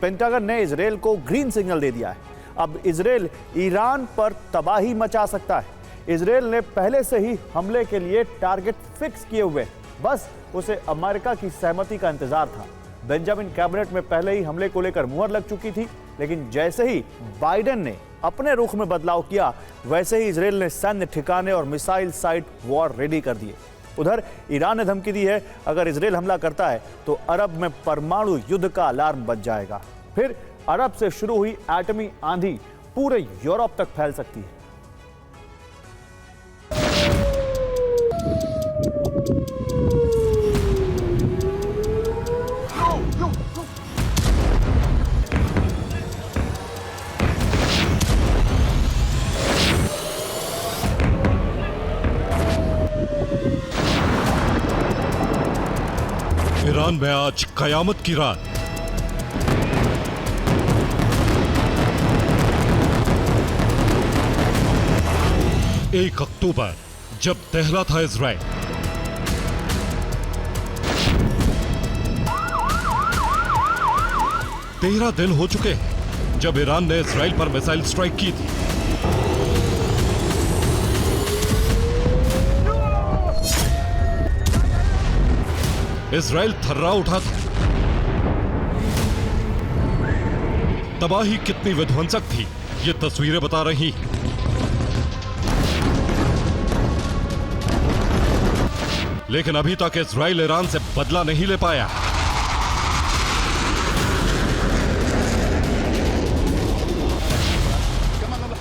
Pentagon ने Israel को green signal दे दिया है। अब इजरायल ईरान पर तबाही मचा सकता है। इजरायल ने पहले से ही हमले के लिए टारगेट फिक्स किए हुए, बस उसे अमेरिका की सहमति का इंतजार था। बेंजामिन कैबिनेट में पहले ही हमले को लेकर मुहर लग चुकी थी, लेकिन जैसे ही बाइडेन ने अपने रुख में बदलाव किया, वैसे ही इजरायल ने सैन्य ठिकाने और मिसाइल साइट वॉर रेडी कर दिए। उधर ईरान ने धमकी दी है, अगर इजरायल हमला करता है तो अरब में परमाणु युद्ध का अलार्म बज जाएगा। फिर अरब से शुरू हुई एटमी आंधी पूरे यूरोप तक फैल सकती है। ईरान में आज कयामत की रात। एक अक्टूबर जब दहला था इजराइल। तेरह दिन हो चुके हैं जब ईरान ने इजराइल पर मिसाइल स्ट्राइक की थी। इजराइल थर्रा उठा था। तबाही कितनी विध्वंसक थी, ये तस्वीरें बता रही हैं। लेकिन अभी तक इजराइल ईरान से बदला नहीं ले पाया।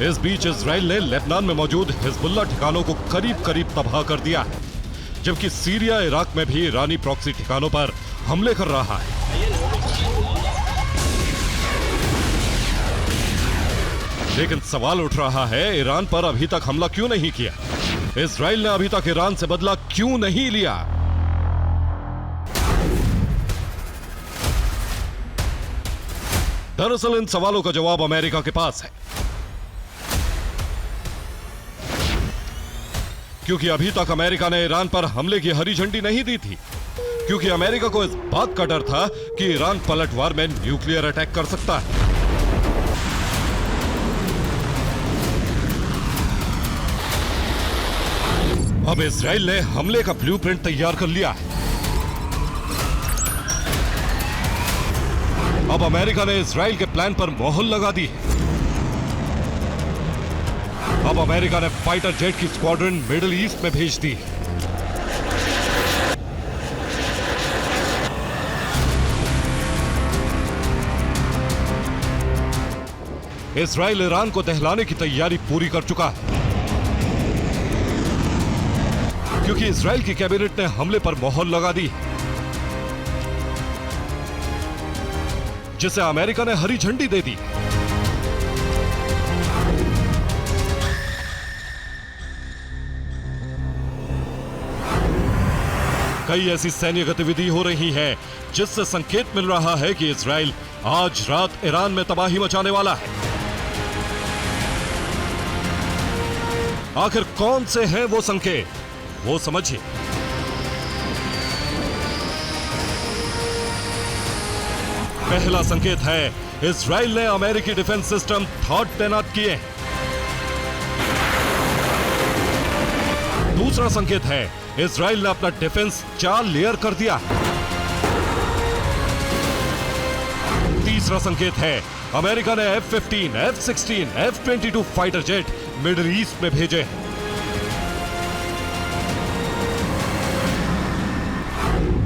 इस बीच इजराइल ने लेबनान में मौजूद हिजबुल्लाह ठिकानों को करीब करीब तबाह कर दिया है, जबकि सीरिया इराक में भी ईरानी प्रॉक्सी ठिकानों पर हमले कर रहा है। लेकिन सवाल उठ रहा है, ईरान पर अभी तक हमला क्यों नहीं किया? इजराइल ने अभी तक ईरान से बदला क्यों नहीं लिया? दरअसल इन सवालों का जवाब अमेरिका के पास है, क्योंकि अभी तक अमेरिका ने ईरान पर हमले की हरी झंडी नहीं दी थी, क्योंकि अमेरिका को इस बात का डर था कि ईरान पलटवार में न्यूक्लियर अटैक कर सकता है। अब इजराइल ने हमले का ब्लूप्रिंट तैयार कर लिया है। अब अमेरिका ने इजराइल के प्लान पर मोहर लगा दी है। अब अमेरिका ने फाइटर जेट की स्क्वाड्रन मिडिल ईस्ट में भेज दी। इजराइल ईरान को दहलाने की तैयारी पूरी कर चुका है, क्योंकि इजराइल की कैबिनेट ने हमले पर मोहर लगा दी, जिसे अमेरिका ने हरी झंडी दे दी। कई ऐसी सैन्य गतिविधि हो रही है जिससे संकेत मिल रहा है कि इजराइल आज रात ईरान में तबाही मचाने वाला है। आखिर कौन से हैं वो संकेत, वो समझिए। पहला संकेत है, इजराइल ने अमेरिकी डिफेंस सिस्टम थॉट तैनात किए हैं। दूसरा संकेत है, इजराइल ने अपना डिफेंस 4 लेयर कर दिया। तीसरा संकेत है, अमेरिका ने F-15, F-16, F-22 fighter jet middle east में भेजे हैं।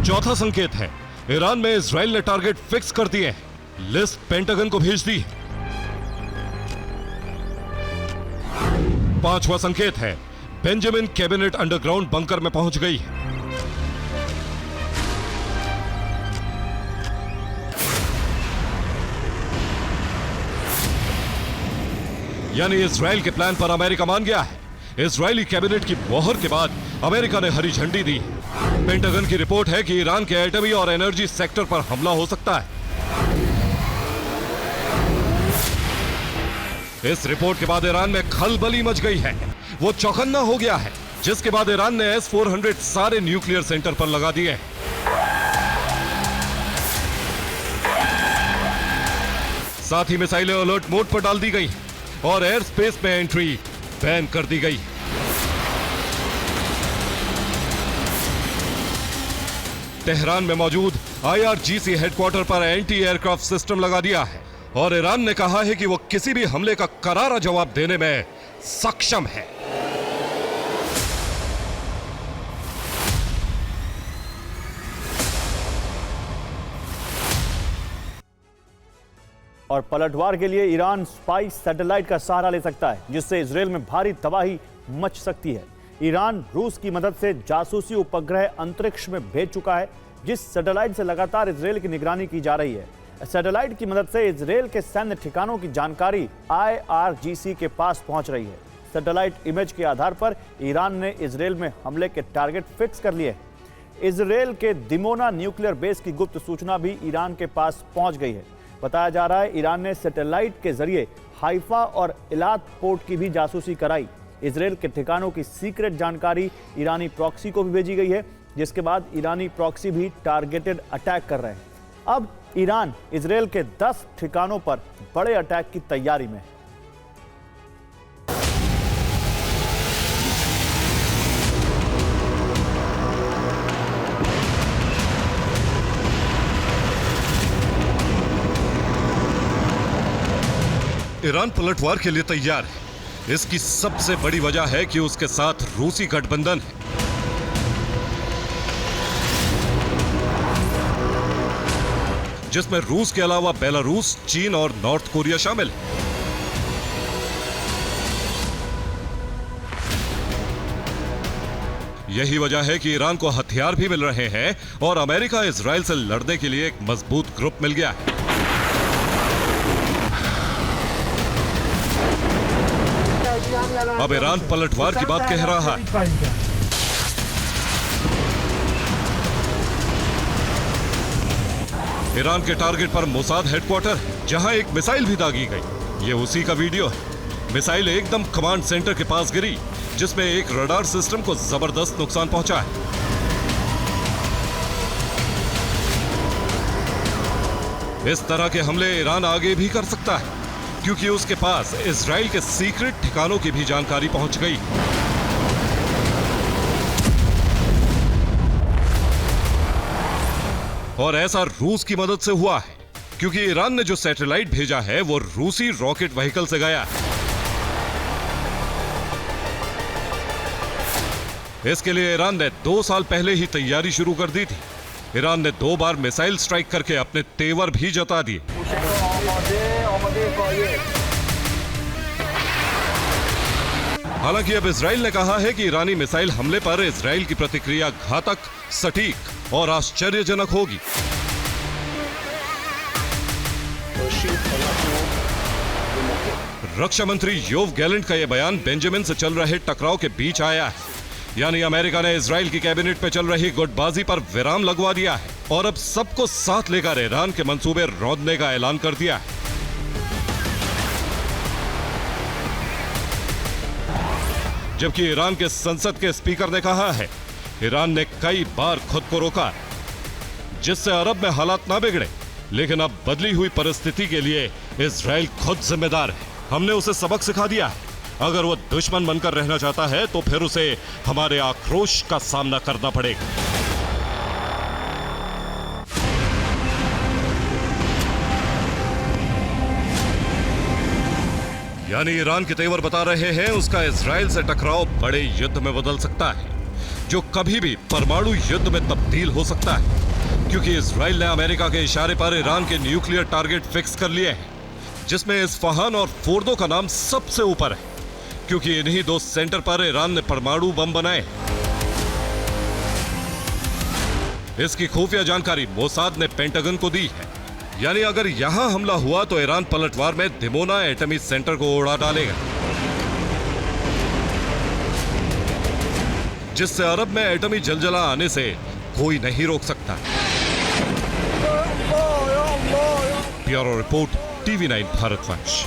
चौथा संकेत है, ईरान में इजराइल ने टारगेट फिक्स कर दिए हैं। लिस्ट पेंटागन को भेज दी। पांचवा संकेत है, बेंजामिन कैबिनेट अंडरग्राउंड बंकर में पहुंच गई है। यानी इजराइल के प्लान पर अमेरिका मान गया है। इजरायली कैबिनेट की मोहर के बाद अमेरिका ने हरी झंडी दी। पेंटागन की रिपोर्ट है कि ईरान के एटमी और एनर्जी सेक्टर पर हमला हो सकता है। इस रिपोर्ट के बाद ईरान में खलबली मच गई है। वो चौकन्ना हो गया है, जिसके बाद ईरान ने S-400 सारे न्यूक्लियर सेंटर पर लगा दिए। साथ ही मिसाइलें अलर्ट मोड पर डाल दी गई और एयर स्पेस में एंट्री बैन कर दी गई। तेहरान में मौजूद IRGC हेडक्वार्टर पर एंटी एयरक्राफ्ट सिस्टम लगा दिया है और ईरान ने कहा है कि वो किसी भी हमले का करारा जवाब देने में सक्षम है। और पलटवार के लिए ईरान स्पाई सैटेलाइट का सहारा ले सकता है, जिससे इजरायल में भारी तबाही मच सकती है। ईरान रूस की मदद से जासूसी उपग्रह अंतरिक्ष में भेज चुका है, जिस सैटेलाइट से लगातार इजरायल की निगरानी की जा रही है। सैटेलाइट की मदद से इजरायल के सैन्य ठिकानों की जानकारी IRGC के पास पहुंच रही है। सैटेलाइट इमेज के आधार पर ईरान ने इजरायल में हमले के टारगेट फिक्स कर लिए। इजरायल के दिमोना न्यूक्लियर बेस की गुप्त सूचना भी ईरान के पास पहुंच गई है। बताया जा रहा है ईरान ने सैटेलाइट के जरिए हाइफा और इलात पोर्ट की भी जासूसी कराई। इजरायल के ठिकानों की सीक्रेट जानकारी ईरानी प्रॉक्सी को भी भेजी गई है, जिसके बाद ईरानी प्रॉक्सी भी टारगेटेड अटैक कर रहे हैं। अब ईरान इजरायल के 10 ठिकानों पर बड़े अटैक की तैयारी में है। ईरान पलटवार के लिए तैयार है। इसकी सबसे बड़ी वजह है कि उसके साथ रूसी गठबंधन है। जिसमें रूस के अलावा बेलारूस, चीन और नॉर्थ कोरिया शामिल है। यही वजह है कि ईरान को हथियार भी मिल रहे हैं और अमेरिका इजराइल से लड़ने के लिए एक मजबूत ग्रुप मिल गया है। अब ईरान पलटवार की बात कह रहा है। ईरान के टारगेट पर मोसाद हेडक्वार्टर, जहां एक मिसाइल भी दागी गई। ये उसी का वीडियो है। मिसाइल एकदम कमांड सेंटर के पास गिरी, जिसमें एक रडार सिस्टम को जबरदस्त नुकसान पहुंचा है। इस तरह के हमले ईरान आगे भी कर सकता है, क्योंकि उसके पास इजराइल के सीक्रेट ठिकानों की भी जानकारी पहुंच गई। और ऐसा रूस की मदद से हुआ है, क्योंकि ईरान ने जो सैटेलाइट भेजा है वो रूसी रॉकेट व्हीकल से गया है। इसके लिए ईरान ने 2 साल पहले ही तैयारी शुरू कर दी थी। ईरान ने 2 बार मिसाइल स्ट्राइक करके अपने तेवर भी जता दिए। हालांकि अब इजराइल ने कहा है कि ईरानी मिसाइल हमले पर इजराइल की प्रतिक्रिया घातक, सटीक और आश्चर्यजनक होगी। रक्षा मंत्री योव गैलेंट का यह बयान बेंजामिन से चल रहे टकराव के बीच आया है। यानी अमेरिका ने इजराइल की कैबिनेट पे चल रही गुटबाजी पर विराम लगवा दिया है और अब सबको साथ लेकर ईरान के मंसूबे रौंदने का ऐलान कर दिया है। जबकि ईरान के संसद के स्पीकर ने कहा है ईरान ने कई बार खुद को रोका, जिससे अरब में हालात ना बिगड़े, लेकिन अब बदली हुई परिस्थिति के लिए इजराइल खुद जिम्मेदार है। हमने उसे सबक सिखा दिया है। अगर वो दुश्मन बनकर रहना चाहता है तो फिर उसे हमारे आक्रोश का सामना करना पड़ेगा। यानी ईरान के तेवर बता रहे हैं उसका इजराइल से टकराव बड़े युद्ध में बदल सकता है, जो कभी भी परमाणु युद्ध में तब्दील हो सकता है, क्योंकि इजराइल ने अमेरिका के इशारे पर ईरान के न्यूक्लियर टारगेट फिक्स कर लिए हैं, जिसमें इस्फहान और फोर्दो का नाम सबसे ऊपर है, क्योंकि इन्हीं 2 सेंटर पर ईरान ने परमाणु बम बनाए। इसकी खुफिया जानकारी मोसाद ने पेंटागन को दी है। यानी अगर यहां हमला हुआ तो ईरान पलटवार में दिमोना एटमी सेंटर को उड़ा डालेगा, जिससे अरब में एटमी जलजला आने से कोई नहीं रोक सकता। Bureau report, TV9 भारतवंश।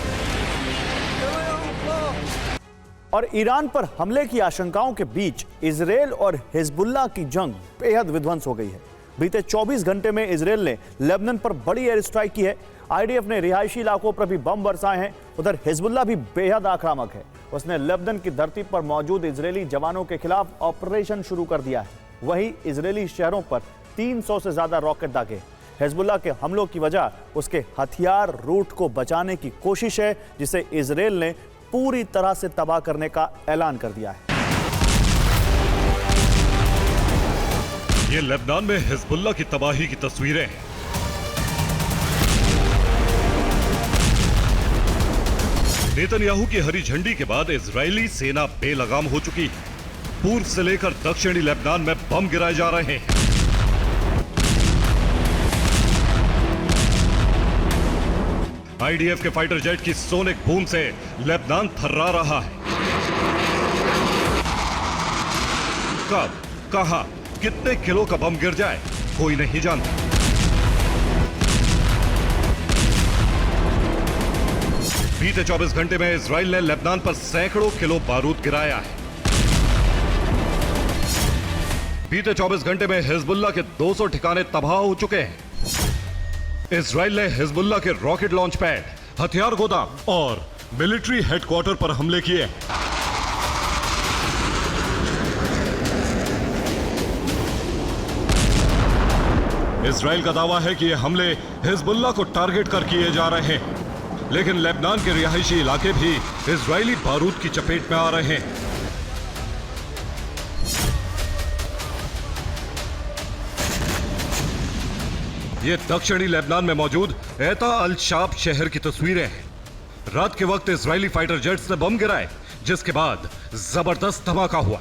और ईरान पर हमले की आशंकाओं के बीच इजरायल और हिजबुल्लाह की जंग बेहद विध्वंस हो गई है। बीते 24 घंटे में इजरायल ने लेबनान पर बड़ी एयर स्ट्राइक की है आईडीएफ ने रिहायशी इलाकों पर भी बम बरसाए हैं। उधर हिजबुल्लाह भी बेहद आक्रामक है। उसने लेबनान की धरती पर मौजूद इजरायली जवानों के खिलाफ ऑपरेशन शुरू कर दिया है। वहीं इजरायली शहरों पर 300 से ज्यादा रॉकेट दागे। हिजबुल्लाह के हमलों की वजह उसके हथियार रूट को बचाने की कोशिश है, जिसे इजरायल ने पूरी तरह से तबाह करने का ऐलान कर दिया है। ये लेबनान में हिजबुल्लाह की तबाही की तस्वीरें हैं। नेतन्याहू की हरी झंडी के बाद इजरायली सेना बेलगाम हो चुकी है। पूर्व से लेकर दक्षिणी लेबनान में बम गिराए जा रहे हैं। आईडीएफ के फाइटर जेट की सोनिक बूम से लेबनान थर्रा रहा है। कब, कहां, कितने किलो का बम गिर जाए कोई नहीं जानता। बीते 24 घंटे में इजराइल ने लेबनान पर सैकड़ों किलो बारूद गिराया है। बीते 24 घंटे में हिजबुल्लाह के 200 ठिकाने तबाह हो चुके हैं। इजराइल ने हिजबुल्लाह के रॉकेट लॉन्च पैड, हथियार गोदाम और मिलिट्री हेडक्वार्टर पर हमले किए। इजराइल का दावा है कि ये हमले हिजबुल्लाह को टारगेट कर किए जा रहे हैं, लेकिन लेबनान के रिहायशी इलाके भी इजरायली बारूद की चपेट में आ रहे हैं। ये दक्षिणी लेबनान में मौजूद एता अल शाब शहर की तस्वीरें हैं। रात के वक्त इजरायली फाइटर जेट्स ने बम गिराए, जिसके बाद जबरदस्त धमाका हुआ।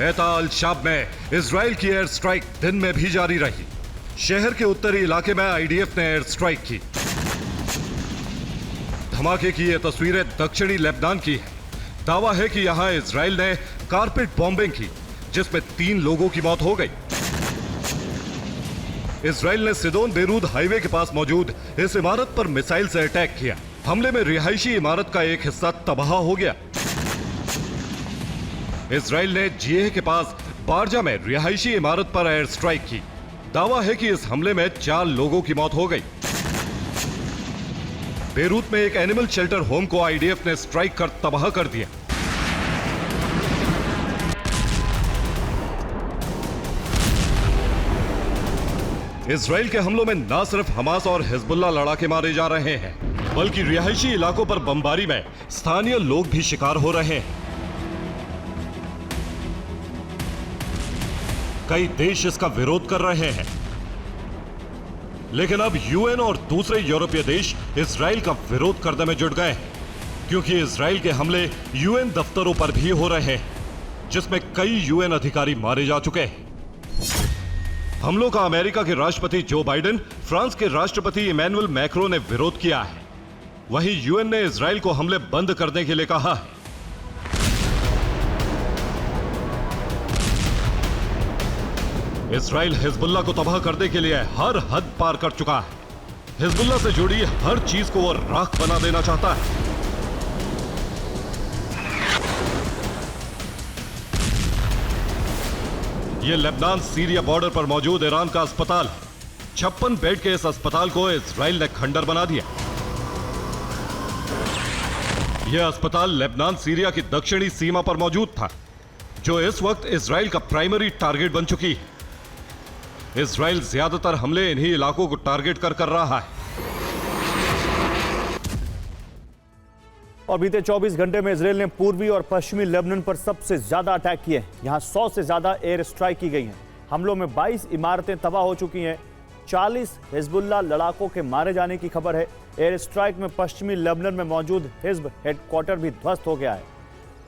एता अल शाब में इजराइल की एयर स्ट्राइक दिन में भी जारी रही। शहर के उत्तरी इलाके में आईडीएफ ने एयर स्ट्राइक की। धमाके की ये तस्वीरें दक्षिणी लेबनान की है। दावा है कि यहां इजराइल ने कारपेट बॉम्बिंग की, जिसमें 3 लोगों की मौत हो गई। इजराइल ने सिदोन बेरूत हाईवे के पास मौजूद इस इमारत पर मिसाइल से अटैक किया। हमले में रिहायशी इमारत का एक हिस्सा तबाह हो गया। इजराइल ने जीएह के पास बारजा में रिहायशी इमारत पर एयर स्ट्राइक की। दावा है कि इस हमले में 4 लोगों की मौत हो गई। बेरूत में एक एनिमल शेल्टर होम को आईडीएफ ने स्ट्राइक कर तबाह कर दिया। इजराइल के हमलों में न सिर्फ हमास और हिजबुल्लाह लड़ाके मारे जा रहे हैं, बल्कि रिहायशी इलाकों पर बमबारी में स्थानीय लोग भी शिकार हो रहे हैं। कई देश इसका विरोध कर रहे हैं, लेकिन अब यूएन और दूसरे यूरोपीय देश इजराइल का विरोध करने में जुट गए हैं, क्योंकि इजराइल के हमले यूएन दफ्तरों पर भी हो रहे हैं, जिसमें कई यूएन अधिकारी मारे जा चुके हैं। हमलों का अमेरिका के राष्ट्रपति जो बाइडेन, फ्रांस के राष्ट्रपति इमैनुअल मैक्रो ने विरोध किया है। वहीं यूएन ने इजराइल को हमले बंद करने के लिए कहा है। इजराइल हिजबुल्लाह को तबाह करने के लिए हर हद पार कर चुका है। हिजबुल्लाह से जुड़ी हर चीज को वो राख बना देना चाहता है। यह लेबनान सीरिया बॉर्डर पर मौजूद ईरान का अस्पताल है। 56 बेड के इस अस्पताल को इजराइल ने खंडर बना दिया। यह अस्पताल लेबनान सीरिया की दक्षिणी सीमा पर मौजूद था, जो इस वक्त इजराइल का प्राइमरी टारगेट बन चुकी है। इजराइल ज्यादातर हमले इन्हीं इलाकों को टारगेट कर रहा है। और बीते 24 घंटे में इजराइल ने पूर्वी और पश्चिमी लेबनान पर सबसे ज्यादा अटैक किए। यहां 100 से ज्यादा एयर स्ट्राइक की गई हैं। हमलों में 22 इमारतें तबाह हो चुकी हैं। 40 हिजबुल्लाह लड़ाकों के मारे जाने की खबर है। एयर स्ट्राइक में पश्चिमी लेबनान में मौजूद हिजब हेडक्वार्टर भी ध्वस्त हो गया है।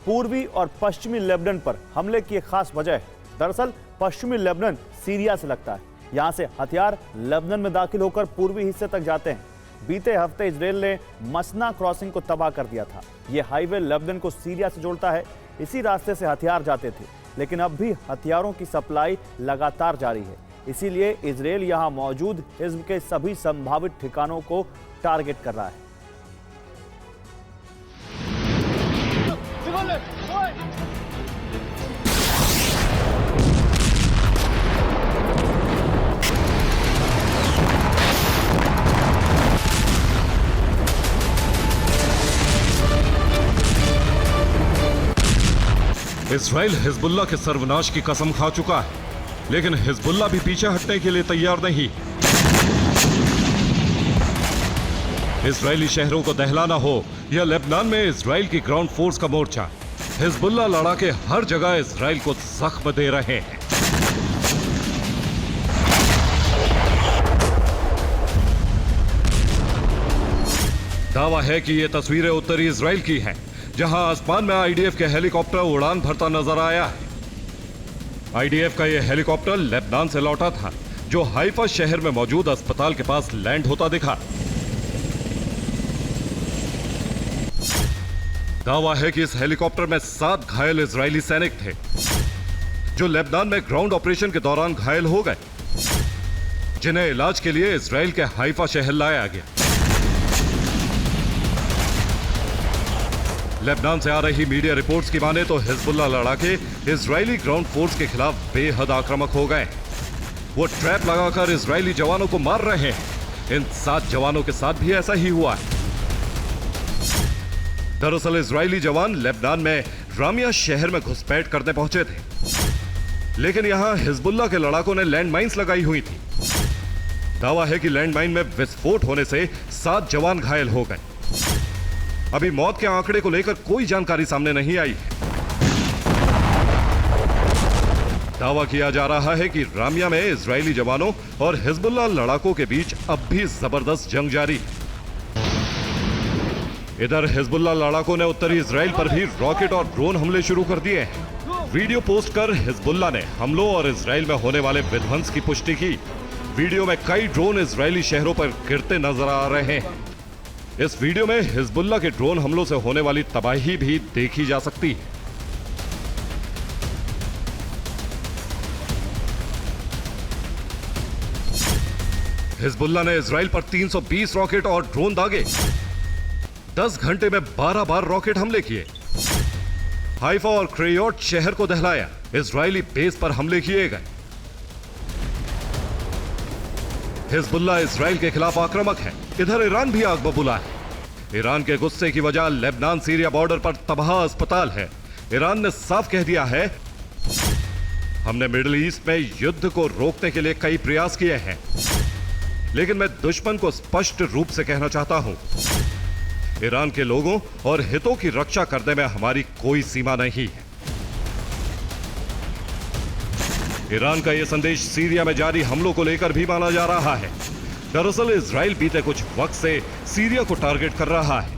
पूर्वी और पश्चिमी लेबनान पर हमले की एक खास वजह है। दरअसल पश्चिमी लेबनान सीरिया से लगता है। यहां से हथियार लेबनान में दाखिल होकर पूर्वी हिस्से तक जाते हैं। बीते हफ्ते इजराइल ने मसना क्रॉसिंग को तबाह कर दिया था। यह हाईवे लेबनान को सीरिया से जोड़ता है। इसी रास्ते से हथियार जाते थे, लेकिन अब भी हथियारों की सप्लाई लगातार जारी है। इसीलिए इजराइल यहां मौजूद हिजब के सभी संभावित ठिकानों को टारगेट कर रहा है। इजराइल हिजबुल्लाह के सर्वनाश की कसम खा चुका है, लेकिन हिजबुल्लाह भी पीछे हटने के लिए तैयार नहीं। इजरायली शहरों को दहलाना हो या लेबनान में इजराइल की ग्राउंड फोर्स का मोर्चा, हिजबुल्लाह लड़ाके हर जगह इजराइल को जख्म दे रहे हैं। दावा है कि ये तस्वीरें उत्तरी इजराइल की हैं, जहां आसमान में आईडीएफ के हेलीकॉप्टर उड़ान भरता नजर आया है। आईडीएफ का यह हेलीकॉप्टर लेबनान से लौटा था, जो हाइफा शहर में मौजूद अस्पताल के पास लैंड होता दिखा। दावा है कि इस हेलीकॉप्टर में 7 घायल इजरायली सैनिक थे, जो लेबनान में ग्राउंड ऑपरेशन के दौरान घायल हो गए, जिन्हें इलाज के लिए इजराइल के हाइफा शहर लाया गया। लेबनान से आ रही मीडिया रिपोर्ट्स की माने तो हिजबुल्लाह लड़ाके इजरायली ग्राउंड फोर्स के खिलाफ बेहद आक्रामक हो गए। वो ट्रैप लगाकर इजरायली जवानों को मार रहे हैं। इन 7 जवानों के साथ भी ऐसा ही हुआ है। दरअसल इजरायली जवान लेबनान में रामिया शहर में घुसपैठ करने पहुंचे थे, लेकिन यहां हिजबुल्लाह के लड़ाकों ने लैंडमाइंस लगाई हुई थी। दावा है कि लैंडमाइन में विस्फोट होने से 7 जवान घायल हो गए। अभी मौत के आंकड़े को लेकर कोई जानकारी सामने नहीं आई है। दावा किया जा रहा है कि रामिया में इजरायली जवानों और हिजबुल्लाह लड़ाकों के बीच अब भी जबरदस्त जंग जारी है। इधर हिजबुल्लाह लड़ाकों ने उत्तरी इजराइल पर भी रॉकेट और ड्रोन हमले शुरू कर दिए हैं। वीडियो पोस्ट कर हिजबुल्लाह ने हमलों और इजराइल में होने वाले विध्वंस की पुष्टि की। वीडियो में कई ड्रोन इजरायली शहरों पर गिरते नजर आ रहे हैं। इस वीडियो में हिजबुल्लाह के ड्रोन हमलों से होने वाली तबाही भी देखी जा सकती है। हिजबुल्लाह ने इजराइल पर 320 रॉकेट और ड्रोन दागे। 10 घंटे में 12 बार रॉकेट हमले किए। हाइफा और क्रेयोट शहर को दहलाया। इजरायली बेस पर हमले किए गए। हिजबुल्लाह इजराइल के खिलाफ आक्रामक है। इधर ईरान भी आग बबूला है। ईरान के गुस्से की वजह लेबनान सीरिया बॉर्डर पर तबाह अस्पताल है। ईरान ने साफ कह दिया है, हमने मिडिल ईस्ट में युद्ध को रोकने के लिए कई प्रयास किए हैं, लेकिन मैं दुश्मन को स्पष्ट रूप से कहना चाहता हूं, ईरान के लोगों और हितों की रक्षा करने में हमारी कोई सीमा नहीं है। ईरान का यह संदेश सीरिया में जारी हमलों को लेकर भी माना जा रहा है। दरअसल इजराइल बीते कुछ वक्त से सीरिया को टारगेट कर रहा है।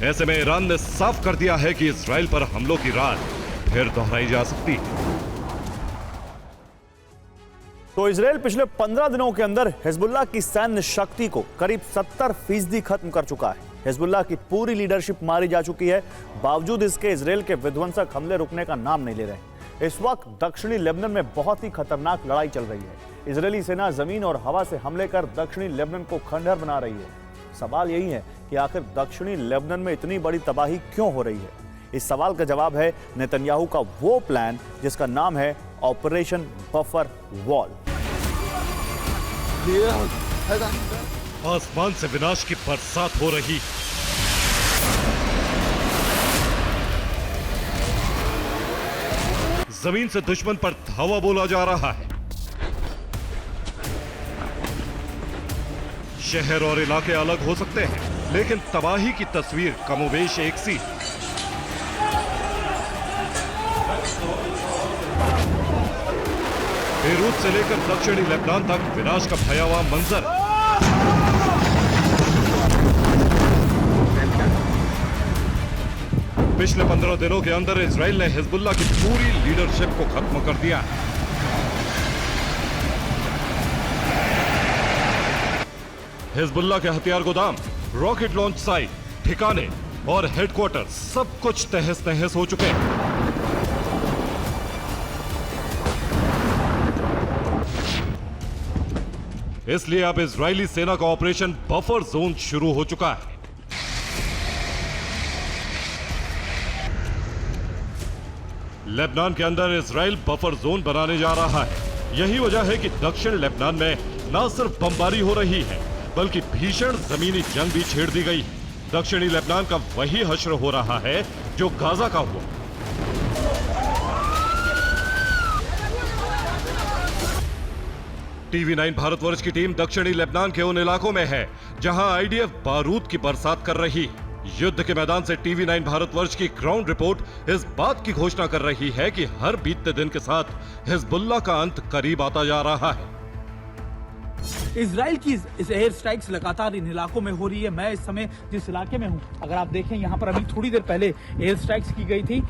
ऐसे में ईरान ने साफ कर दिया है कि इजराइल पर हमलों की रात फिर दोहराई जा सकती है। तो इजराइल पिछले 15 दिनों के अंदर हिजबुल्लाह की सैन्य शक्ति को करीब 70% खत्म कर चुका है। हिजबुल्लाह की पूरी लीडरशिप मारी जा चुकी है। बावजूद इसके इजराइल के विध्वंसक हमले रुकने का नाम नहीं ले रहे। इस वक्त दक्षिणी लेबनान में बहुत ही खतरनाक लड़ाई चल रही है। इजरायली सेना जमीन और हवा से हमले कर दक्षिणी लेबनान को खंडहर बना रही है। सवाल यही है कि आखिर दक्षिणी लेबनान में इतनी बड़ी तबाही क्यों हो रही है। इस सवाल का जवाब है नेतन्याहू का वो प्लान जिसका नाम है ऑपरेशन बफर वॉल। आसमान से विनाश की बरसात हो रही। जमीन से दुश्मन पर धावा बोला जा रहा है। शहर और इलाके अलग हो सकते हैं, लेकिन तबाही की तस्वीर कमोबेश एक सी। बेरूत से लेकर दक्षिणी लेबनान तक विनाश का भयावह मंजर। पिछले 15 दिनों के अंदर इजराइल ने हिजबुल्लाह की पूरी लीडरशिप को खत्म कर दिया। हिजबुल्लाह के हथियार गोदाम, रॉकेट लॉन्च साइट, ठिकाने और हेडक्वार्टर सब कुछ तहस नहस हो चुके हैं। इसलिए अब इजरायली सेना का ऑपरेशन बफर जोन शुरू हो चुका है। लेबनान के अंदर इजराइल बफर जोन बनाने जा रहा है। यही वजह है कि दक्षिण लेबनान में न सिर्फ बमबारी हो रही है, बल्कि भीषण जमीनी जंग भी छेड़ दी गई है। दक्षिणी लेबनान का वही हश्र हो रहा है जो गाजा का हुआ। टीवी9 भारतवर्ष की टीम दक्षिणी लेबनान के उन इलाकों में है जहां आईडीएफ बारूद की बरसात कर रही। युद्ध के मैदान से टीवी9 भारतवर्ष की ग्राउंड रिपोर्ट इस बात की घोषणा कर रही है कि हर बीतते दिन के साथ हिजबुल्लाह का अंत करीब आता जा रहा है। इजराइल की इस एयर स्ट्राइक्स लगातार इन इलाकों में हो रही है। मैं इस समय जिस इलाके में हूं, अगर आप देखें यहाँ पर अभी थोड़ी देर पहले एयर स्ट्राइक्स की गई थी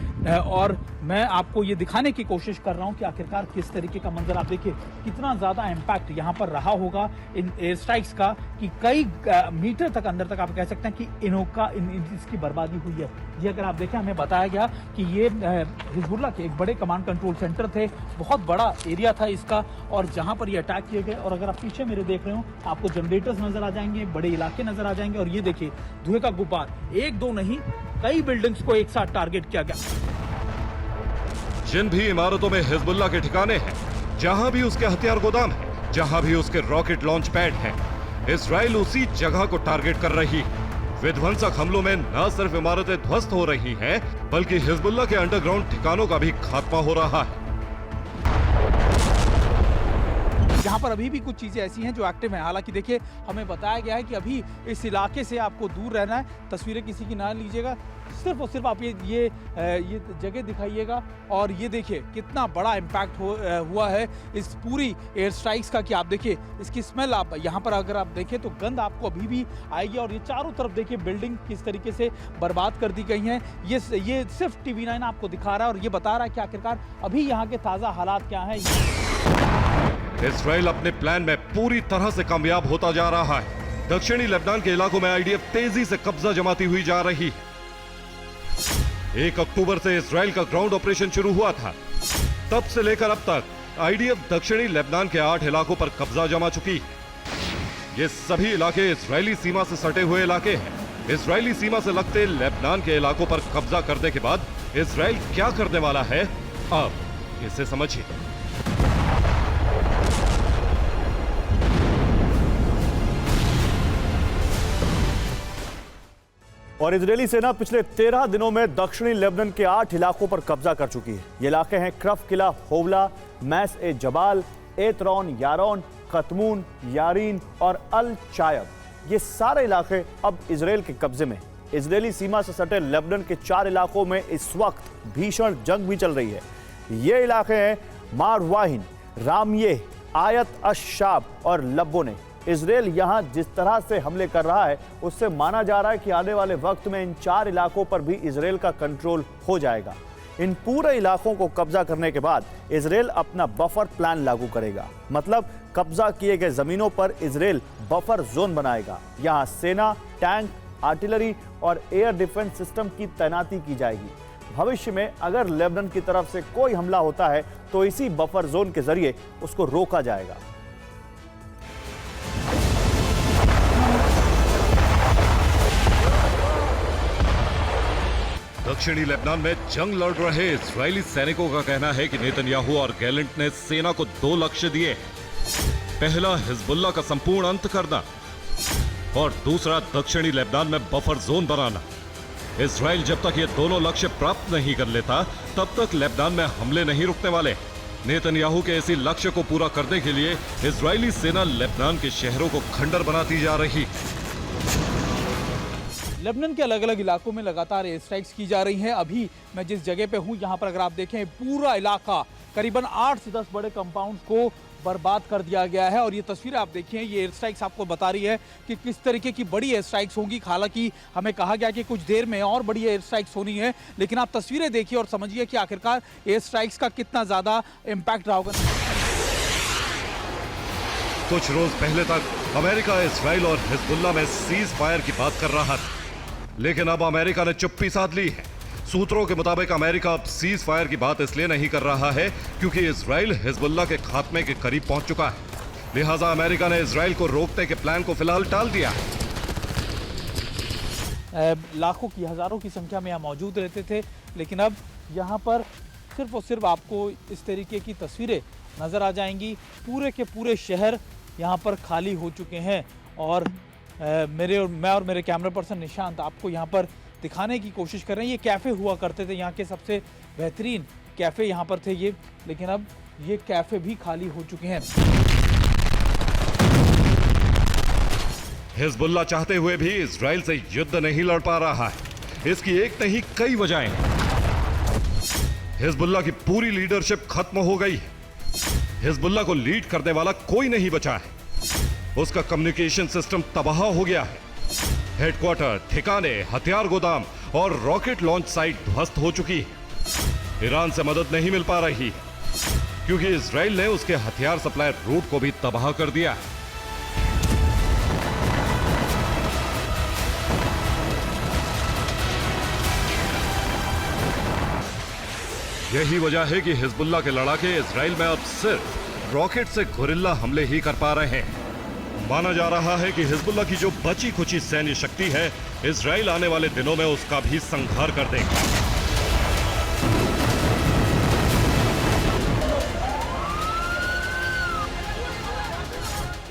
और मैं आपको ये दिखाने की कोशिश कर रहा हूं कि आखिरकार किस तरीके का मंजर, आप देखिए कितना ज्यादा इम्पैक्ट यहाँ पर रहा होगा इन एयर स्ट्राइक्स का कि कई मीटर तक अंदर तक आप कह सकते हैं कि इसकी बर्बादी हुई है। ये अगर आप देखें, हमें बताया गया कि ये हिजबुल्लाह के एक बड़े कमांड कंट्रोल सेंटर थे, बहुत बड़ा एरिया था इसका, और जहां पर ये अटैक किए गए। और अगर आप पीछे मेरे देख रहे हो, आपको जनरेटर्स नजर आ जाएंगे, बड़े इलाके नजर आ जाएंगे, और ये देखिए धुएं का गुब्बार, एक दो नहीं कई बिल्डिंग्स को एक साथ टारगेट किया गया। जिन भी इमारतों में हिजबुल्लाह के ठिकाने हैं, जहां भी उसके हथियार गोदाम है, जहां भी उसके रॉकेट लॉन्च पैड है, इजराइल उसी जगह को टारगेट कर रही है। विध्वंसक हमलों में न सिर्फ इमारतें ध्वस्त हो रही हैं, बल्कि हिजबुल्लाह के अंडरग्राउंड ठिकानों का भी खात्मा हो रहा है। यहाँ पर अभी भी कुछ चीजें ऐसी हैं जो एक्टिव हैं। हालांकि देखिए, हमें बताया गया है कि अभी इस इलाके से आपको दूर रहना है। तस्वीरें किसी की ना लीजिएगा, सिर्फ और सिर्फ आप ये जगह दिखाइएगा। और ये देखिए कितना बड़ा इम्पैक्ट हुआ है इस पूरी एयर स्ट्राइक्स का, कि आप देखिए इसकी स्मेल, आप यहाँ पर अगर आप देखें तो गंध आपको अभी भी आएगी। और ये चारों तरफ देखिए बिल्डिंग किस तरीके से बर्बाद कर दी गई हैं। ये सिर्फ टीवी9 आपको दिखा रहा है और ये बता रहा है कि आखिरकार अभी यहाँ के ताज़ा हालात क्या हैं। इजराइल अपने प्लान में पूरी तरह से कामयाब होता जा रहा है। दक्षिणी लेबनान के इलाकों में आईडीएफ तेजी से कब्जा जमाती हुई जा रही है। 1 अक्टूबर से इजराइल का ग्राउंड ऑपरेशन शुरू हुआ था। तब से लेकर अब तक आईडीएफ दक्षिणी लेबनान के 8 इलाकों पर कब्जा जमा चुकी है। ये सभी इलाके इजरायली सीमा से सटे हुए इलाके हैं। इजरायली सीमा से लगते लेबनान के इलाकों पर कब्जा करने के बाद इजराइल क्या करने वाला है, अब इसे समझिए। और इजरायली सेना पिछले 13 दिनों में दक्षिणी लेबनान के 8 इलाकों पर कब्जा कर चुकी है। ये इलाके हैं क्रफ किला, होवला, मैस ए जबाल, एतरौन, यारोन, खतमून, यारीन और अल चायब। ये सारे इलाके अब इजराइल के कब्जे में। इजरायली सीमा से सटे लेबनान के 4 इलाकों में इस वक्त भीषण जंग भी चल रही है। ये इलाके हैं मारवाहिन, रामये, आयत अश-शाब और लब्बोने। इजराइल यहां जिस तरह से हमले कर रहा है, उससे माना जा रहा है कि आने वाले वक्त में इन 4 इलाकों पर भी इजराइल का कंट्रोल हो जाएगा। इन पूरे इलाकों को कब्जा करने के बाद इजराइल अपना बफर प्लान लागू करेगा। मतलब कब्जा किए गए जमीनों पर इजराइल बफर जोन बनाएगा। यहां सेना, टैंक, आर्टिलरी और एयर डिफेंस सिस्टम की तैनाती की जाएगी। भविष्य में अगर लेबनान की तरफ से कोई हमला होता है तो इसी बफर जोन के जरिए उसको रोका जाएगा। दक्षिणी लेबनान में जंग लड़ रहे इजरायली सैनिकों का कहना है कि नेतन्याहू और गैलेंट ने सेना को 2 लक्ष्य दिए। पहला, हिजबुल्लाह का संपूर्ण अंत करना, और दूसरा, दक्षिणी लेबनान में बफर जोन बनाना। इजराइल जब तक ये दोनों लक्ष्य प्राप्त नहीं कर लेता, तब तक लेबनान में हमले नहीं रुकने वाले। नेतन्याहू के इसी लक्ष्य को पूरा करने के लिए इजरायली सेना लेबनान के शहरों को खंडर बनाती जा रही। लेबनान के अलग अलग इलाकों में लगातार एयर स्ट्राइक्स की जा रही हैं। अभी मैं जिस जगह पे हूं, यहाँ पर अगर आप देखें पूरा इलाका, करीबन 8 से 10 बड़े कंपाउंड को बर्बाद कर दिया गया है। और ये तस्वीरें आप देखिए, ये एयर स्ट्राइक्स आपको बता रही है कि किस तरीके की बड़ी एयर स्ट्राइक्स होंगी। हालांकि हमें कहा गया कि कुछ देर में और बड़ी एयर स्ट्राइक्स होनी है, लेकिन आप तस्वीरें देखिए और समझिए कि आखिरकार एयर स्ट्राइक्स का कितना ज्यादा इम्पैक्ट रहा होगा। कुछ रोज पहले तक अमेरिका इजराइल और हिजबुल्लाह में सीज फायर की बात कर रहा था, लेकिन अब अमेरिका ने चुप्पी साध ली है। सूत्रों के मुताबिक अमेरिका अब सीज फायर की बात इसलिए नहीं कर रहा है क्योंकि इजराइल हिजबुल्लाह के खात्मे के करीब पहुंच चुका है। लिहाजा अमेरिका ने इजराइल को रोकने के प्लान को फिलहाल टाल दिया। लाखों की, हजारों की संख्या में यहाँ मौजूद रहते थे, लेकिन अब यहाँ पर सिर्फ और सिर्फ आपको इस तरीके की तस्वीरें नजर आ जाएंगी। पूरे के पूरे शहर यहाँ पर खाली हो चुके हैं। और मैं और मेरे कैमरा पर्सन निशांत आपको यहाँ पर दिखाने की कोशिश कर रहे हैं। ये कैफ़े हुआ करते थे, यहाँ के सबसे बेहतरीन कैफ़े यहाँ पर थे ये, लेकिन अब ये कैफ़े भी खाली हो चुके हैं। हिजबुल्ला चाहते हुए भी इजराइल से युद्ध नहीं लड़ पा रहा है। इसकी एक नहीं कई वजहें हैं। हिजबुल्ला की पूरी लीडरशिप खत्म हो गई है। हिजबुल्ला को लीड करने वाला कोई नहीं बचा है। उसका कम्युनिकेशन सिस्टम तबाह हो गया है। हेडक्वार्टर, ठिकाने, हथियार गोदाम और रॉकेट लॉन्च साइट ध्वस्त हो चुकी है। ईरान से मदद नहीं मिल पा रही क्योंकि इजराइल ने उसके हथियार सप्लाई रूट को भी तबाह कर दिया है। यही वजह है कि हिजबुल्ला के लड़ाके इजराइल में अब सिर्फ रॉकेट से गुरिल्ला हमले ही कर पा रहे हैं। माना जा रहा है कि हिजबुल्ला की जो बची खुची सैन्य शक्ति है, इजराइल आने वाले दिनों में उसका भी संहार कर देगा।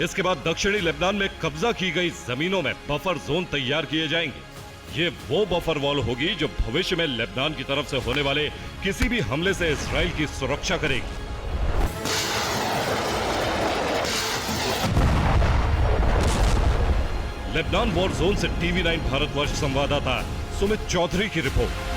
इसके बाद दक्षिणी लेबनान में कब्जा की गई जमीनों में बफर जोन तैयार किए जाएंगे। ये वो बफर वॉल होगी जो भविष्य में लेबनान की तरफ से होने वाले किसी भी हमले से इजराइल की सुरक्षा करेगी। लेबनान वॉर जोन से TV9 भारतवर्ष संवाददाता सुमित चौधरी की रिपोर्ट।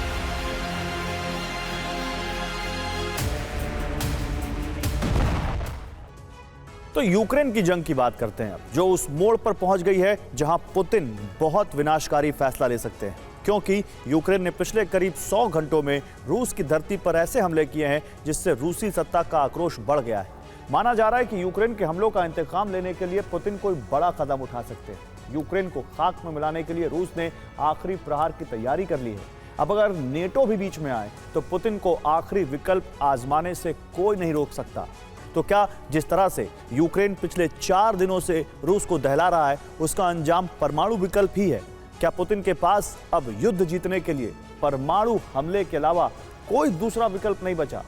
तो यूक्रेन की जंग की बात करते हैं अब, जो उस मोड़ पर पहुंच गई है जहां पुतिन बहुत विनाशकारी फैसला ले सकते हैं, क्योंकि यूक्रेन ने पिछले करीब 100 घंटों में रूस की धरती पर ऐसे हमले किए हैं जिससे रूसी सत्ता का आक्रोश बढ़ गया है। माना जा रहा है कि यूक्रेन के हमलों का इंतकाम लेने के लिए पुतिन कोई बड़ा कदम उठा सकते हैं। यूक्रेन को खाक में मिलाने के लिए रूस ने आखिरी प्रहार की तैयारी कर ली है। अब अगर नेटो भी बीच में आए तो पुतिन को आखिरी विकल्प आजमाने से कोई नहीं रोक सकता। तो क्या जिस तरह से यूक्रेन पिछले 4 दिनों से रूस को दहला रहा है, उसका अंजाम परमाणु विकल्प ही है? क्या पुतिन के पास अब युद्ध जीतने के लिए परमाणु हमले के अलावा कोई दूसरा विकल्प नहीं बचा?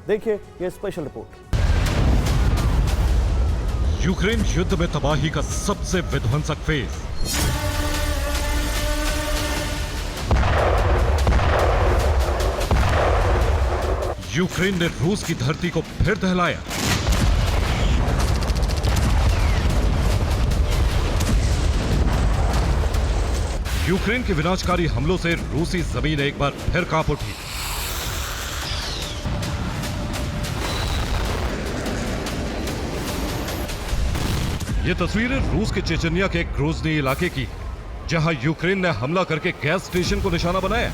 देखिए यह स्पेशल रिपोर्ट। यूक्रेन युद्ध में तबाही का सबसे विध्वंसक फेज। यूक्रेन ने रूस की धरती को फिर दहलाया। यूक्रेन के विनाशकारी हमलों से रूसी जमीन एक बार फिर कांप उठी। ये तस्वीरें रूस के चेचनिया के ग्रोजनी इलाके की, जहां यूक्रेन ने हमला करके गैस स्टेशन को निशाना बनाया।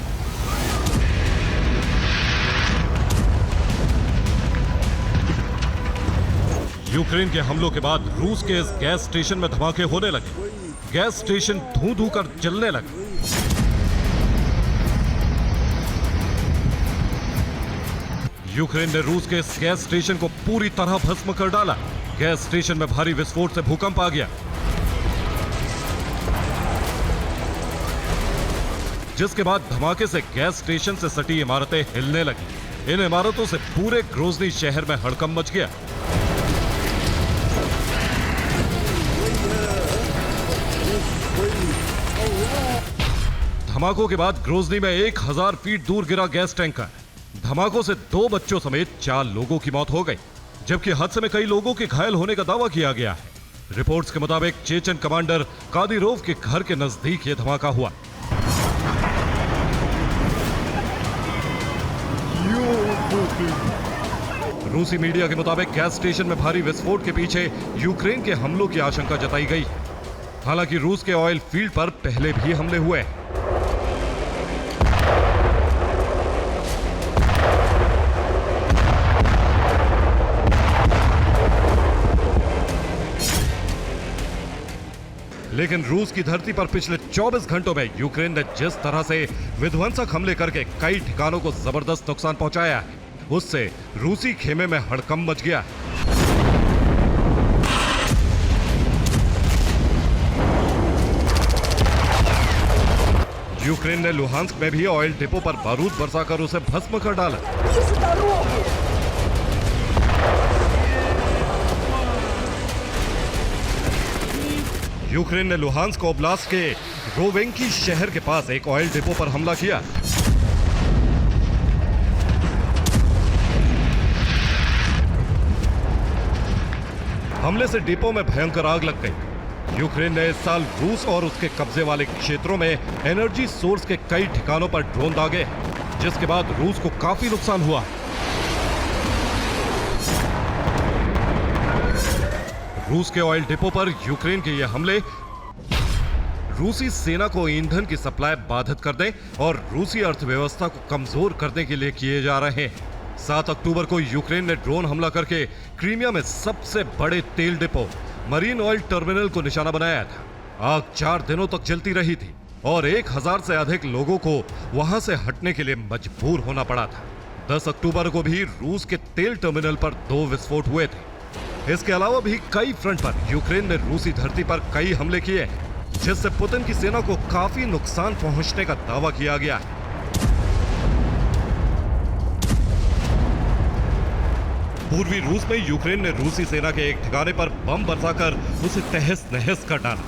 यूक्रेन के हमलों के बाद रूस के इस गैस स्टेशन में धमाके होने लगे। गैस स्टेशन धू धू कर जलने लगे। यूक्रेन ने रूस के इस गैस स्टेशन को पूरी तरह भस्म कर डाला। गैस स्टेशन में भारी विस्फोट से भूकंप आ गया, जिसके बाद धमाके से गैस स्टेशन से सटी इमारतें हिलने लगी। इन इमारतों से पूरे ग्रोजनी शहर में हड़कंप मच गया। धमाकों के बाद ग्रोजनी में 1000 फीट दूर गिरा गैस टैंकर। धमाकों से 2 बच्चों समेत 4 लोगों की मौत हो गई, जबकि हादसे में कई लोगों के घायल होने का दावा किया गया है। रिपोर्ट्स के मुताबिक चेचन कमांडर कादिरोव के घर के नजदीक यह धमाका हुआ। रूसी मीडिया के मुताबिक गैस स्टेशन में भारी विस्फोट के पीछे यूक्रेन के हमलों की आशंका जताई गई। हालांकि रूस के ऑयल फील्ड पर पहले भी हमले हुए। लेकिन रूस की धरती पर पिछले 24 घंटों में यूक्रेन ने जिस तरह से विध्वंसक हमले करके कई ठिकानों को जबरदस्त नुकसान पहुंचाया है, उससे रूसी खेमे में हड़कंप मच गया। यूक्रेन ने लुहांस्क में भी ऑयल डिपो पर बारूद बरसाकर उसे भस्म कर डाला। यूक्रेन ने लुहांस्क ओब्लास्ट के रोवेंकी शहर के पास एक ऑयल डिपो पर हमला किया। हमले से डिपो में भयंकर आग लग गई। यूक्रेन ने इस साल रूस और उसके कब्जे वाले क्षेत्रों में एनर्जी सोर्स के कई ठिकानों पर ड्रोन दागे, जिसके बाद रूस को काफी नुकसान हुआ। रूस के ऑयल डिपो पर यूक्रेन के ये हमले रूसी सेना को ईंधन की सप्लाई बाधित करने और रूसी अर्थव्यवस्था को कमजोर करने के लिए किए जा रहे हैं। 7 अक्टूबर को यूक्रेन ने ड्रोन हमला करके क्रीमिया में सबसे बड़े तेल डिपो मरीन ऑयल टर्मिनल को निशाना बनाया था। आग 4 दिनों तक जलती रही थी और 1000 से अधिक लोगों को वहां से हटने के लिए मजबूर होना पड़ा था। 10 अक्टूबर को भी रूस के तेल टर्मिनल पर 2 विस्फोट हुए थे। इसके अलावा भी कई फ्रंट पर यूक्रेन ने रूसी धरती पर कई हमले किए, जिससे पुतिन की सेना को काफी नुकसान पहुंचने का दावा किया गया है। पूर्वी रूस में यूक्रेन ने रूसी सेना के एक ठिकाने पर बम बरसाकर उसे तहस नहस कर डाला।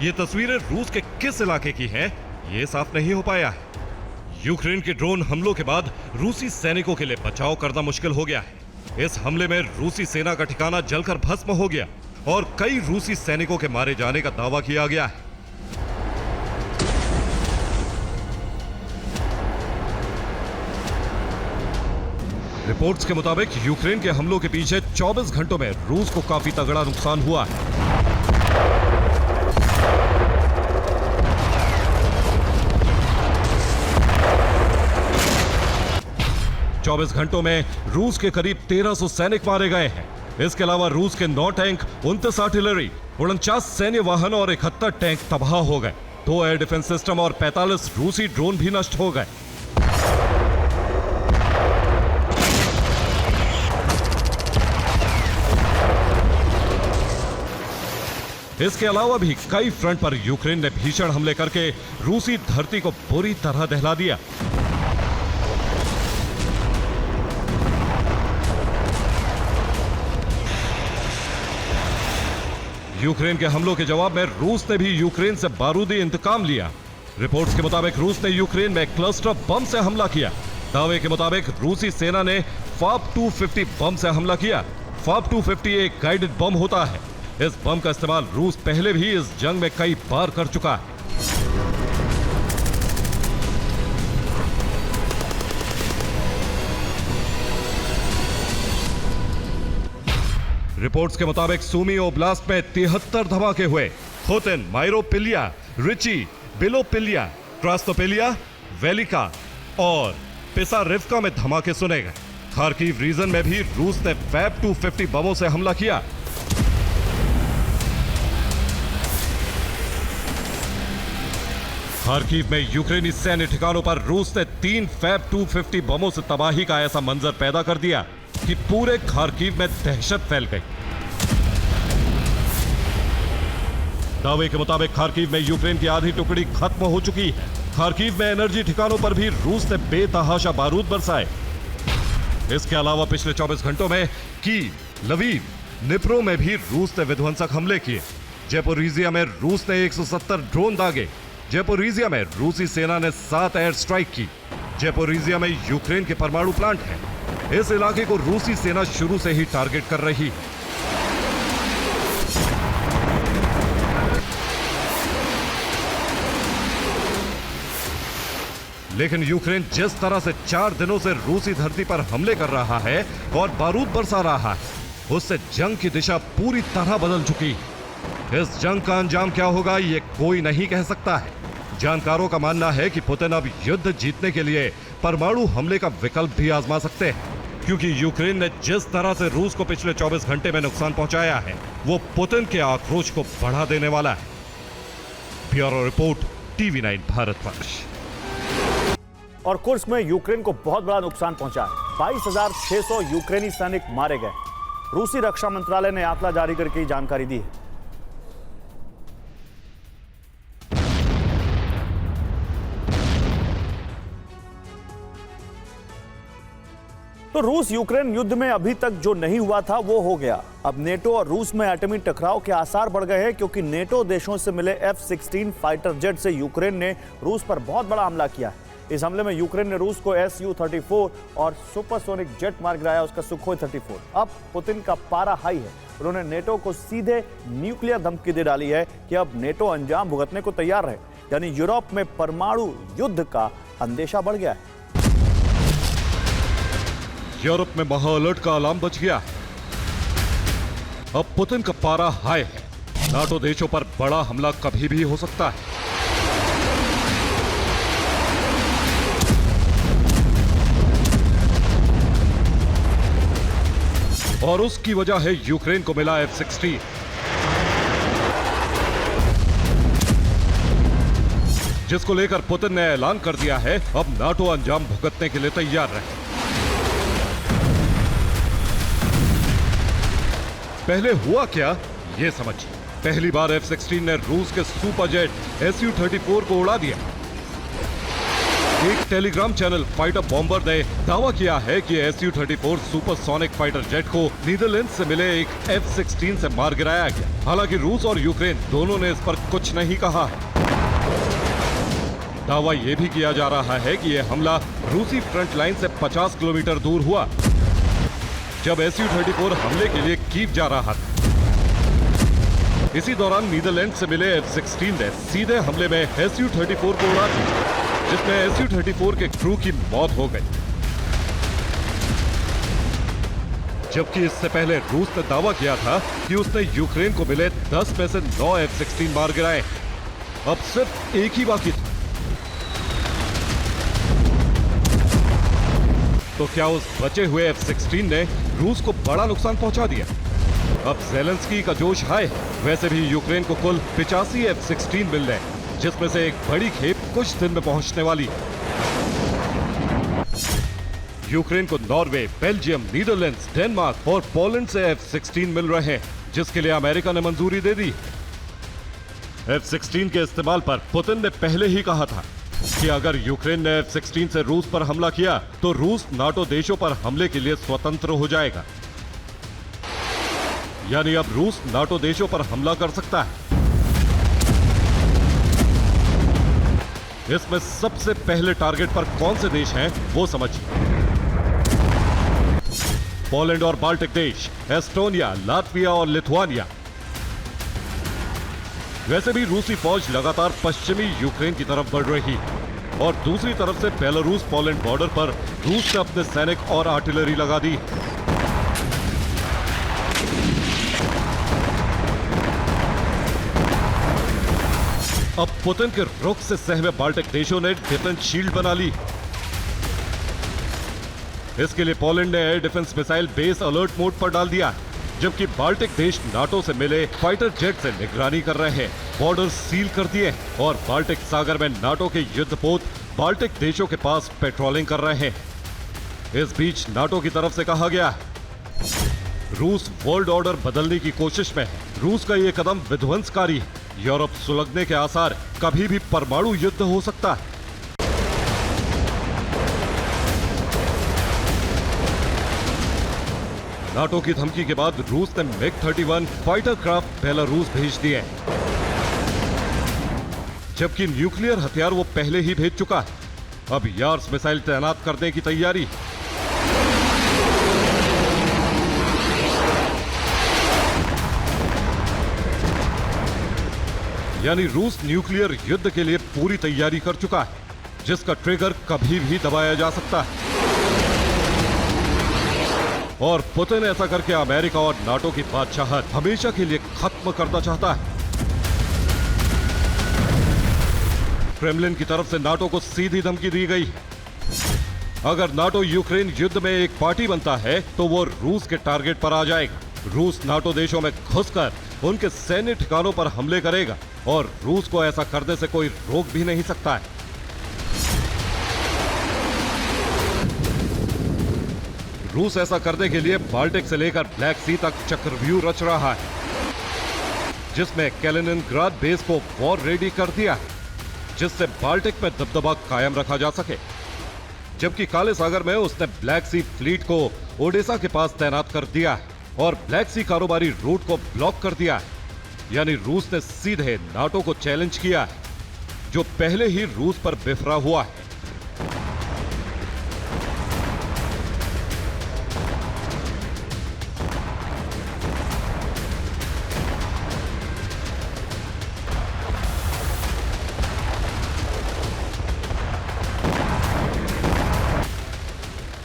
ये तस्वीरें रूस के किस इलाके की हैं, ये साफ नहीं हो पाया है। यूक्रेन के ड्रोन हमलों के बाद रूसी सैनिकों के लिए बचाव करना मुश्किल हो गया है। इस हमले में रूसी सेना का ठिकाना जलकर भस्म हो गया और कई रूसी सैनिकों के मारे जाने का दावा किया गया है। रिपोर्ट्स के मुताबिक यूक्रेन के हमलों के पीछे 24 घंटों में रूस को काफी तगड़ा नुकसान हुआ है। चौबीस घंटों में रूस के करीब 1300 सैनिक मारे गए हैं। इसके अलावा रूस के 9 टैंक, 29 आर्टिलरी, 49 सैन्य वाहन और 71 टैंक तबाह हो गए। 2 एयर डिफेंस सिस्टम और 45 रूसी ड्रोन भी नष्ट हो गए। इसके अलावा भी कई फ्रंट पर यूक्रेन ने भीषण हमले करके रूसी धरती को बुरी तरह दहला दिया। यूक्रेन के हमलों के जवाब में रूस ने भी यूक्रेन से बारूदी इंतकाम लिया। रिपोर्ट्स के मुताबिक रूस ने यूक्रेन में क्लस्टर बम से हमला किया। दावे के मुताबिक रूसी सेना ने फाब 250 बम से हमला किया। फाब 250 एक गाइडेड बम होता है। इस बम का इस्तेमाल रूस पहले भी इस जंग में कई बार कर चुका है। रिपोर्ट्स के मुताबिक सुमी ओब्लास्ट में 73 धमाके हुए। खोतिन, माइरोपिलिया, रिची, बिलोपिलिया, क्रास्नोपिलिया, वेलिका और पिसारिव्का में धमाके सुने गए। खार्किव रीजन में भी रूस ने फैब 250 बमों से हमला किया। खार्किव में यूक्रेनी सैन्य ठिकानों पर रूस ने 3 फैब 250 बमों से तबाही का ऐसा मंजर पैदा कर दिया कि पूरे खार्किव में दहशत फैल गई। दावे के मुताबिक खार्किव में यूक्रेन की आधी टुकड़ी खत्म हो चुकी है। खार्किव में एनर्जी ठिकानों पर भी रूस ने बेतहाशा बारूद बरसाए। इसके अलावा पिछले 24 घंटों में कीव, लवीव, निप्रो में भी रूस ने विध्वंसक हमले किए। ज़ेपोरिज़िया में रूस ने 170 ड्रोन दागे। ज़ेपोरिज़िया में रूसी सेना ने 7 एयर स्ट्राइक की। ज़ेपोरिज़िया में यूक्रेन के परमाणु प्लांट है। इस इलाके को रूसी सेना शुरू से ही टारगेट कर रही है। लेकिन यूक्रेन जिस तरह से 4 दिनों से रूसी धरती पर हमले कर रहा है और बारूद बरसा रहा है, उससे जंग की दिशा पूरी तरह बदल चुकी है। इस जंग का अंजाम क्या होगा, ये कोई नहीं कह सकता है। जानकारों का मानना है कि पुतिन अब युद्ध जीतने के लिए परमाणु हमले का विकल्प भी आजमा सकते हैं, क्योंकि यूक्रेन ने जिस तरह से रूस को पिछले 24 घंटे में नुकसान पहुंचाया है, वो पुतिन के आक्रोश को बढ़ा देने वाला है। Bureau report, TV9 Bharatvarsh. और कुर्स्क में यूक्रेन को बहुत बड़ा नुकसान पहुंचा है। 22,600 यूक्रेनी सैनिक मारे गए। रूसी रक्षा मंत्रालय ने आंकड़ा जारी करके जानकारी दी है। तो रूस यूक्रेन युद्ध में अभी तक जो नहीं हुआ था वो हो गया। अब नेटो और रूस में एटमी टकराव के आसार बढ़ गए हैं, क्योंकि नेटो देशों से मिले F-16 फाइटर जेट से यूक्रेन ने रूस पर बहुत बड़ा हमला किया है। इस हमले में यूक्रेन ने रूस को Su-34 और सुपरसोनिक जेट मार गिराया, उसका सुखोई 34। अब पुतिन का पारा हाई है। उन्होंने नेटो को सीधे न्यूक्लियर धमकी दे डाली है कि अब नेटो अंजाम भुगतने को तैयार है। यानी यूरोप में परमाणु युद्ध का अंदेशा बढ़ गया है। यूरोप में महा अलर्ट का अलार्म बज गया है। अब पुतिन का पारा हाई है। नाटो देशों पर बड़ा हमला कभी भी हो सकता है। और उसकी वजह है यूक्रेन को मिला F-16। जिसको लेकर पुतिन ने ऐलान कर दिया है अब नाटो अंजाम भुगतने के लिए तैयार रहे। पहले हुआ क्या ये समझिए। पहली बार F-16 ने रूस के सुपरजेट Su-34 को उड़ा दिया। एक टेलीग्राम चैनल फाइटर बॉम्बर ने दावा किया है कि Su-34 सुपरसोनिक फाइटर जेट को नीदरलैंड से मिले एक F-16 से मार गिराया गया। हालांकि रूस और यूक्रेन दोनों ने इस पर कुछ नहीं कहा है। दावा यह भी किया जा रहा है कि यह हमला रूसी फ्रंट लाइन से 50 किलोमीटर दूर हुआ, जब Su-34 हमले के लिए कीव जा रहा था। इसी दौरान नीदरलैंड से मिले F-16 ने सीधे हमले में Su-34 को उड़ा दिया, जिसमें Su-34 के क्रू की मौत हो गई। जबकि इससे पहले रूस ने दावा किया था कि उसने यूक्रेन को मिले 10 में से 9 F-16 मार गिराए। अब सिर्फ एक ही बाकी था। तो क्या उस बचे हुए F-16 ने रूस को बड़ा नुकसान पहुंचा दिया? अब ज़ेलेंस्की का जोश हाई है। वैसे भी यूक्रेन को कुल 85 F-16 मिल रहे हैं, जिसमें से एक बड़ी खेप कुछ दिन में पहुंचने वाली है। यूक्रेन को नॉर्वे, बेल्जियम, नीदरलैंड्स, डेनमार्क और पोलैंड से F-16 मिल रहे हैं, जिसके लिए अमेरिका ने मंजूरी दे दी। F-16 के इस्तेमाल पर पुतिन ने पहले ही कहा था कि अगर यूक्रेन ने F-16 से रूस पर हमला किया तो रूस नाटो देशों पर हमले के लिए स्वतंत्र हो जाएगा। यानी अब रूस नाटो देशों पर हमला कर सकता है। इसमें सबसे पहले टारगेट पर कौन से देश हैं वो समझिए। पोलैंड और बाल्टिक देश, एस्टोनिया, लातविया और लिथुआनिया। वैसे भी रूसी फौज लगातार पश्चिमी यूक्रेन की तरफ बढ़ रही है और दूसरी तरफ से बेलारूस पोलैंड बॉर्डर पर रूस ने अपने सैनिक और आर्टिलरी लगा दी। अब पुतिन के रुख से सहमे बाल्टिक देशों ने डिफेंस शील्ड बना ली। इसके लिए पोलैंड ने air defence missile base alert mode पर डाल दिया, जबकि बाल्टिक देश नाटो से मिले फाइटर जेट से निगरानी कर रहे हैं, बॉर्डर सील कर दिए और बाल्टिक सागर में नाटो के युद्धपोत बाल्टिक देशों के पास पेट्रोलिंग कर रहे हैं। इस बीच नाटो की तरफ से कहा गया है रूस वर्ल्ड ऑर्डर बदलने की कोशिश में है। रूस का यह कदम विध्वंसकारी है। यूरोप सुलगने के आसार, कभी भी परमाणु युद्ध हो सकता है। नाटो की धमकी के बाद रूस ने MiG-31 फाइटर क्राफ्ट बेलारूस भेज दिए, जबकि न्यूक्लियर हथियार वो पहले ही भेज चुका है। अब यार्स मिसाइल तैनात करने की तैयारी। यानी रूस न्यूक्लियर युद्ध के लिए पूरी तैयारी कर चुका है, जिसका ट्रिगर कभी भी दबाया जा सकता है। और पुतिन ऐसा करके अमेरिका और नाटो की बादशाहत हमेशा के लिए खत्म करना चाहता है। क्रेमलिन की तरफ से नाटो को सीधी धमकी दी गई। अगर नाटो यूक्रेन युद्ध में एक पार्टी बनता है तो वो रूस के टारगेट पर आ जाएगा। रूस नाटो देशों में घुसकर उनके सैन्य ठिकानों पर हमले करेगा और रूस को ऐसा करने से कोई रोक भी नहीं सकता है। रूस ऐसा करने के लिए बाल्टिक से लेकर ब्लैक सी तक चक्रव्यूह रच रहा है, जिसमें कैलिनिनग्राड बेस को वॉर रेडी कर दिया है, जिससे बाल्टिक में दबदबा कायम रखा जा सके। जबकि काले सागर में उसने ब्लैक सी फ्लीट को ओडेसा के पास तैनात कर दिया है और ब्लैक सी कारोबारी रूट को ब्लॉक कर दिया है। यानी रूस ने सीधे नाटो को चैलेंज किया है, जो पहले ही रूस पर बिफरा हुआ है।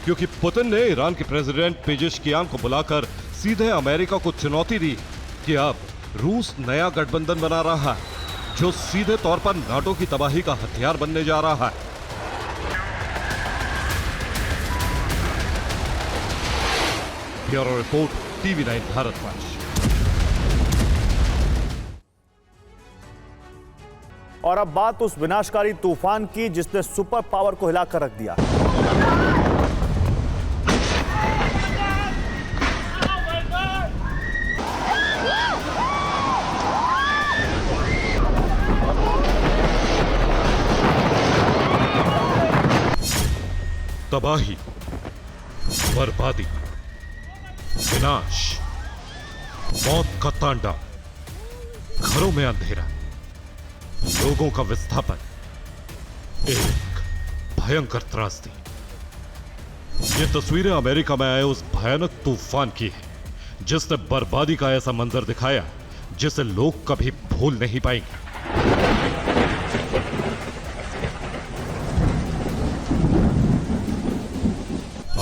क्योंकि पुतिन ने ईरान के प्रेसिडेंट पेजेशकियान को बुलाकर सीधे अमेरिका को चुनौती दी कि अब रूस नया गठबंधन बना रहा है जो सीधे तौर पर नाटो की तबाही का हथियार बनने जा रहा है। Bureau report, TV9 Bharatvarsh. और अब बात उस विनाशकारी तूफान की जिसने सुपर पावर को हिलाकर रख दिया। तबाही, बर्बादी, विनाश, मौत का तांडव, घरों में अंधेरा, लोगों का विस्थापन, एक भयंकर त्रासदी। ये तस्वीरें अमेरिका में आए उस भयानक तूफान की है जिसने बर्बादी का ऐसा मंजर दिखाया जिसे लोग कभी भूल नहीं पाएंगे।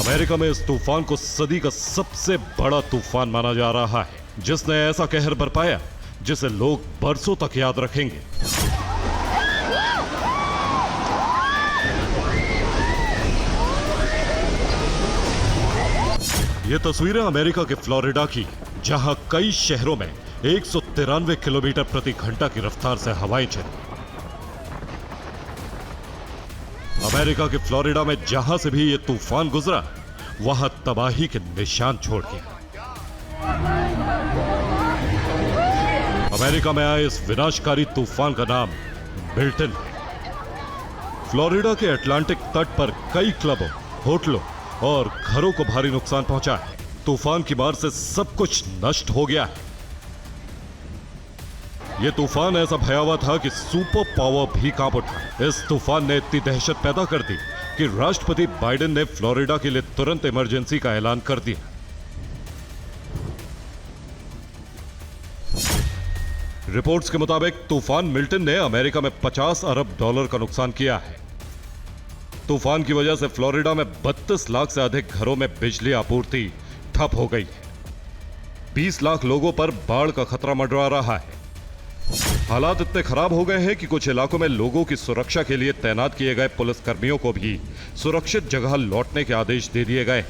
अमेरिका में इस तूफान को सदी का सबसे बड़ा तूफान माना जा रहा है जिसने ऐसा कहर बरपाया जिसे लोग बरसों तक याद रखेंगे। ये तस्वीरें अमेरिका के फ्लोरिडा की, जहां कई शहरों में 193 किलोमीटर प्रति घंटा की रफ्तार से हवाएं चली। अमेरिका के फ्लोरिडा में जहां से भी ये तूफान गुजरा वहां तबाही के निशान छोड़ गया। अमेरिका में आए इस विनाशकारी तूफान का नाम मिल्टन है। फ्लोरिडा के अटलांटिक तट पर कई क्लबों, होटलों और घरों को भारी नुकसान पहुंचा है। तूफान की मार से सब कुछ नष्ट हो गया है। यह तूफान ऐसा भयावह था कि सुपर पावर भी कांप उठा। इस तूफान ने इतनी दहशत पैदा कर दी कि राष्ट्रपति बाइडेन ने फ्लोरिडा के लिए तुरंत इमरजेंसी का ऐलान कर दिया। रिपोर्ट्स के मुताबिक तूफान मिल्टन ने अमेरिका में $50 अरब का नुकसान किया है। तूफान की वजह से फ्लोरिडा में 32 लाख से अधिक घरों में बिजली आपूर्ति ठप हो गई है। 20 लाख लोगों पर बाढ़ का खतरा मंडरा रहा है। हालात इतने खराब हो गए हैं कि कुछ इलाकों में लोगों की सुरक्षा के लिए तैनात किए गए पुलिसकर्मियों को भी सुरक्षित जगह लौटने के आदेश दे दिए गए हैं।